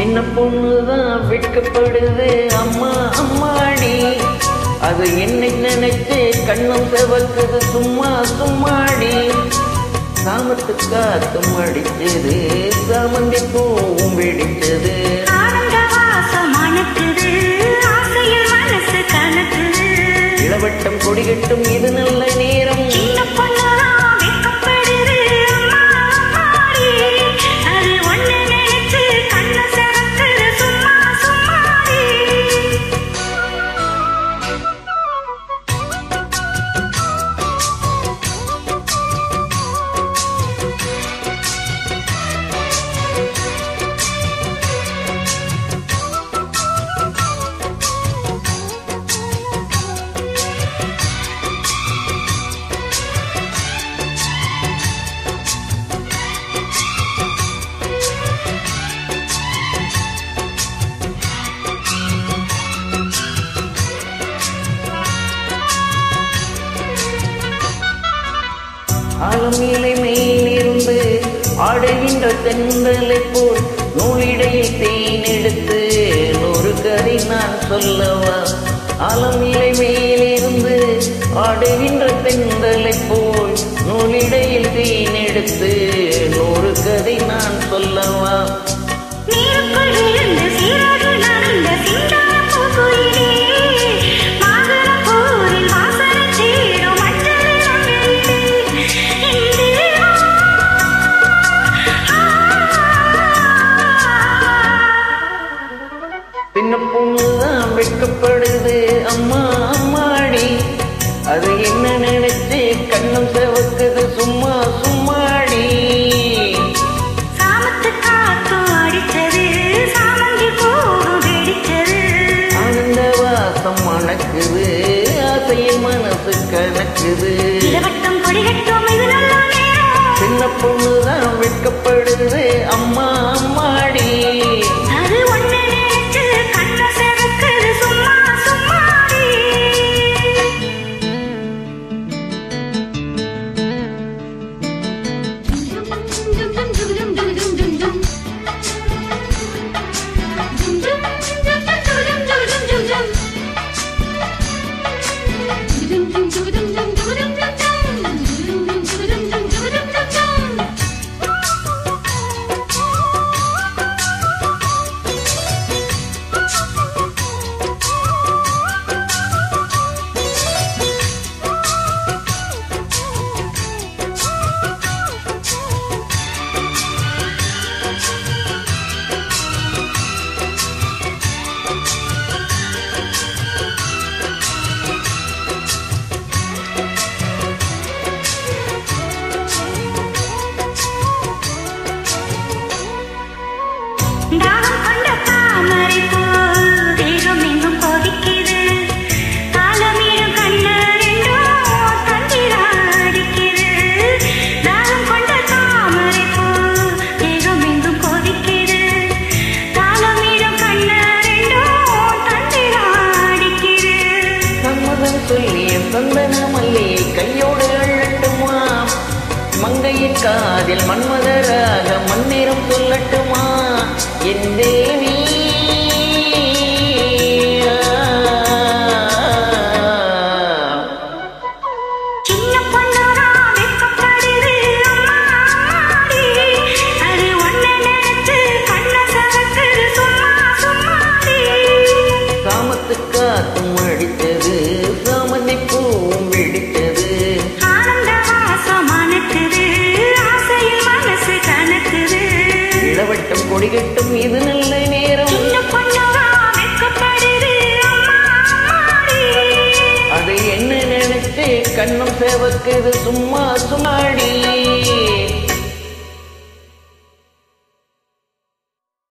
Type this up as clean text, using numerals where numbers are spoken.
சின்ன பொண்ணுதான் வெட்கப்படுது அம்மா அம்மாடி. அது என்னை நினைச்சு கண்ணும் செவக்குது சும்மா சும்மாடி. சாமத்து காத்தும் அடிச்சது சாமந்தி பூவும் வெடிச்சது. இளவட்டம் கொடிகட்டும் இது நல்ல நேரம். ஆலமீலை மேலிருந்து ஆடுகின்ற தென்றலை போல் நூலிடையை தேனெடுத்து நூறு கதை நான் சொல்லவா. ஆலமீலை மேலிருந்து ஆடுகின்ற தென்றலை போல் நூலிடையில் தேனெடுத்து நூறு கதை நான் சொல்லவா. சின்ன பொண்ணுதான் வெட்கப்படுது அம்மா அம்மாடி. அது என்ன நினைச்சு கண்ணும் செவக்குது சும்மா சும்மாடி. சாமத்து காத்து அடிச்சது சாமந்தி பூவும் வெடிச்சது. ஆனந்த வாசம் மணக்குது ஆசையில் மனசு கணக்குது. இளவட்டம் கொடிகட்டும் இது நல்ல நேரம். சின்ன பொண்ணுதான் வெட்கப்படுது அம்மா அம்மாடி. அது ஒண்ணு நினைச்சு கண்ண செவக்குது சும்மா சும்மாடி. தாகம் கொண்ட தாமரை போல் தேகம் எங்கும் கொதிக்குது. காலமீடும் கண்ணு ரெண்டும் தந்திராடிக்குது. தாகம் கொண்ட தாமரை போல் தேகம் எங்கும் கொதிக்குது. காலமீடும் கண்ணு ரெண்டும் தந்திராடிக்குது. சம்மதம் சொல்லிய சந்தன மல்லியை கையோடு அள்ளட்டுமா. மங்கையின் காதில் மன்மதராக மன்னிறம் சொல்லட்டுமா. என் தேவி சின்ன பொண்ணுதா வெட்கப்படுது அம்மாடி. அது ஒண்ணு நினைச்சு கண்ண செவக்குது சும்மா சும்மாடி. சாமத்து காத்தும் அடித்தது சாமந்தி பூவும் வெடித்தது. ஆனந்த வாசம் மணக்குது ஆசையில் மனசு கணக்குது. இளவட்டம் கொடிகட்டும் இது நல்ல நேரம். சின்ன பொண்ணுதா வெட்கப்படுது அம்மாடி. அது என்ன நினைச்சு கண்ணும் செவக்குது சும்மா சும்மாடி.